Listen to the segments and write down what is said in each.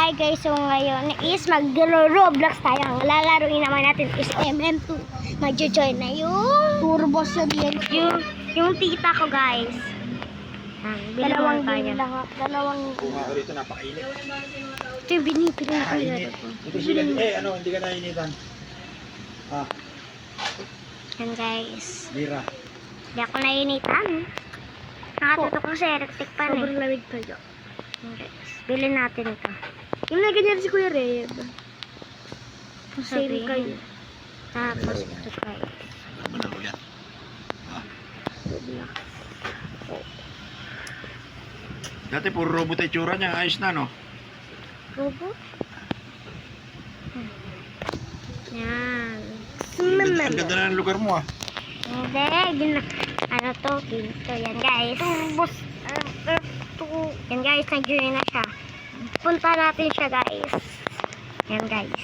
Hi guys, so ngayon is mag-Roblox tayo. Ang lalaruin naman natin is MM2. Mag-join na yung Turbo sabihin. Yung tita ko guys. Dalawang dalawang Dito napakainit. ito yung binibili na kayo. Ito sila, hindi ka nainitan. Yan guys. Bira. Hindi ako nainitan. Nakatutok ko sa electric pan eh. Sobrang lamig tayo. Guys, bilhin natin ito. Yung na ganyan si Kuya Reb. Sabihin. Same kayo. Tapos ito guys. Malaro yan. Dati puro robot ay tsura niya. Ayos na, no? Robot? Yan. Ang ganda na ng lugar mo, ah. Hindi, ano to, ginto. Yan guys. Yan guys, nag-join na siya. Punta natin siya guys. Yan guys.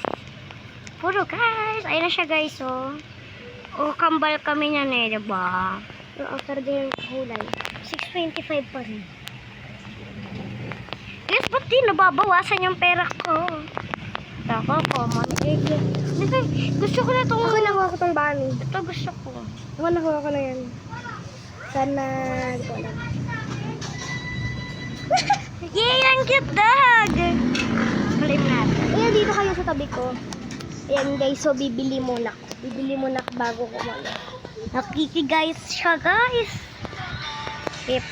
Puro guys. Ayun na siya guys, oh. Oh, kambal kami niyan eh, diba? Pero after din yung kulay. 625 pa rin. Guys, ba't di nababawasan yung pera ko? Ako, common egg. Gusto ko na itong... Ako nakuha ko tong bani. Ito gusto ko. Ako nakuha ko na yan. Sana, di ko alam. Yay, ang cute dog! Flame natin. Ayan, dito kayo sa tabi ko. Ayan guys, so bibili muna ako. Bibili muna ako bago ko mag- Nakikiguys siya, guys.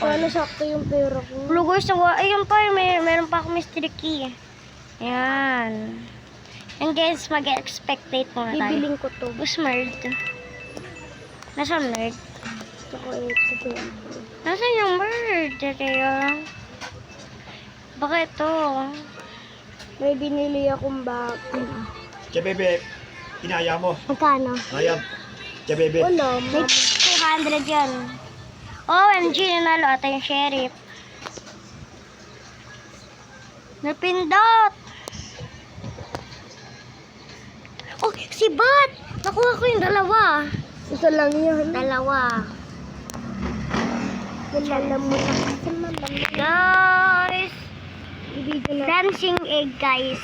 Paano sakto yung pera ko? Hello guys, ayun pa, meron pa ako mystery key. Ayan. And guys, mag-expectate muna tayo. Bibiling ko to. Who's Merd? Nasaan Merd? Gusto ko ito. Nasaan yung Merd? Tayo. Baka ito. May binili akong bag. Che bebe, inaya mo. Magkano? Ayan. Che bebe. Wala, May 200 yan. OMG, nanalo ata yung sheriff. Napindot! Oh, si Bat! Nakuha ko yung dalawa. Isa lang yan. Dalawa. Wala mo na kasi mamang. Guys! Ibigay na. Dancing egg, guys.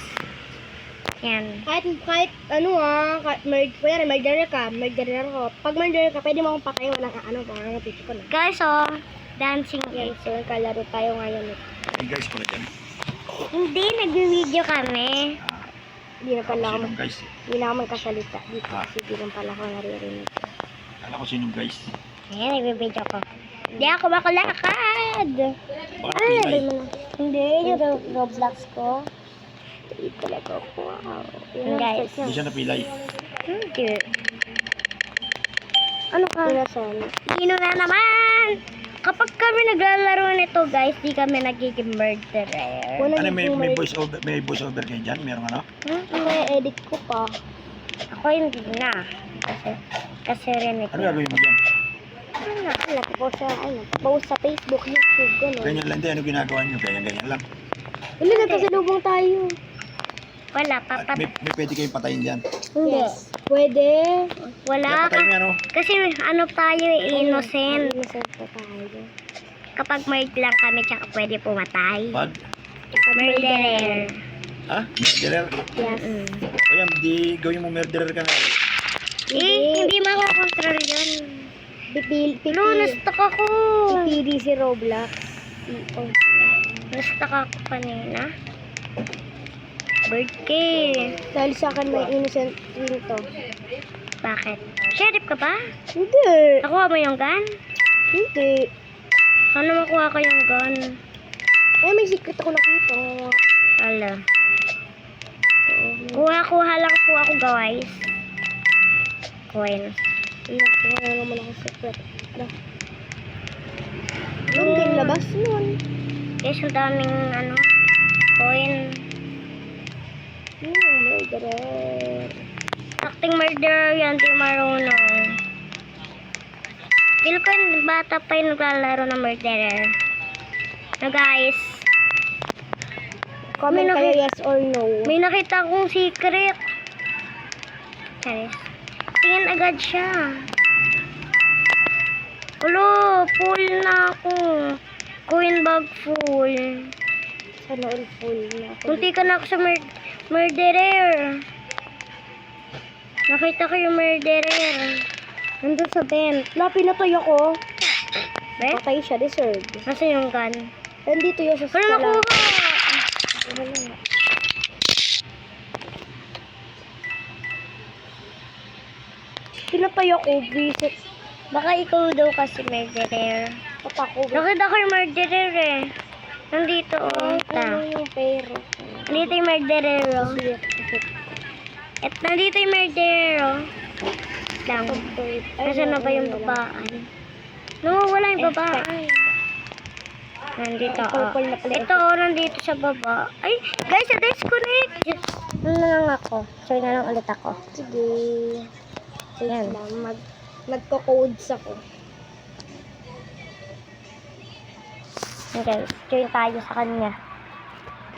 Yan. Kahit ano murder ka. Pag murder ka, pwede mo akong patayin. Walang parang napito ko na. Guys, oh. Dancing egg. So, kalaro tayo ngayon. Hey guys, pala dyan. Hindi, nag-video kami. Hindi na pala ako, Sinong guys? hindi na ako magkasalita dito kasi hindi lang pala ako naririnig. Alam ko sinong guys. Ayan, nag-video ko. Hindi ako makalakad. Baka Ano pilay. nabay mo na? Hindi, yung Roblox ko. Hindi talaga ako. Yan, guys. Hindi siya napilay. Hindi. Ano ka? Pinasan. Sino na naman? Kapag kami naglalaro nito, guys, di kami nagiging murderer. Wala Ano, yung may voice over kayo dyan? Meron ano? May edit ko pa. Ako hindi na. Kasi rinig Ano na. gagawin mo dyan? Post sa Facebook, YouTube, gano'n. Ganyan lang din. Ano ginagawa nyo? Ganyan lang. Wala, nagkasalubong tayo. Wala, At may pwede kayong patayin dyan. Hindi. Pwede. Wala. Kaya patayin mo yan, oh. Kasi ano tayo, innocent. Innocent pa tayo. Kapag murder lang kami, tsaka pwede pumatay. Pag? Murderer. Ha? Murderer? Yes. O yan, di gawin mo murderer ka na. Hindi makakontrol yun. Lo, na-stuck ako. Pipili si Roblox. Na-stuck ako kanina. Birthday. Dahil sa akin may innocent ring to. Bakit? Sheriff ka ba? Hindi. Nakuha mo yung gun? Hindi. Ano makuha ko yung gun? Ay, may secret ako nakita. Ala. Kuha lang po ako, guys. Coins. Nakuha na naman ako secret. Yung game labas nun. Guys, ang daming, coin. Murderer. Acting murderer yan, di marunong. Feel ko yung bata pa yung naglalaro ng murderer. No, guys. Comment May kayo yes or no. May nakita akong secret. Guys. Tingin agad siya. Ulo, full na ako. Coin bag full. Sana all full na ako. Munti ka na ako sa murderer. Nakita ko yung murderer. Nandun sa vent. Pinatay ako. Be? Patay siya, deserve. Nasaan yung gun? Nandito yun sa Pero sala. nakuha! Pinatay ako, visit. Baka ikaw daw kasi murderer. Patako. Nakita ko yung murderer eh. Nandito oh. Ano yung pero? Nandito yung murderer oh. At nandito yung murderer oh. Lang. Nasaan na ba yung babaan? No, wala yung babaan. Nandito oh. Ito oh, nandito sa baba. Ay, guys, disconnect. Ano na lang ako? Sorry na lang ulit ako. Sige. Wait Yan. lang, nagko-codes ako. Okay, join tayo sa kanya.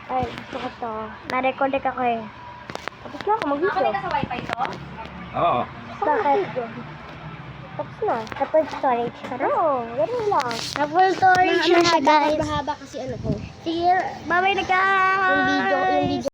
Ay, gusto ko to. Na-record ako eh. Tapos na ako mag-video. Oo. Bakit? Tapos na. Na-full storage ka na? Oo, ganun lang. Na-full storage na siya, guys. Mahaba kasi ano ko. Sige, bye-bye na guys! Yung video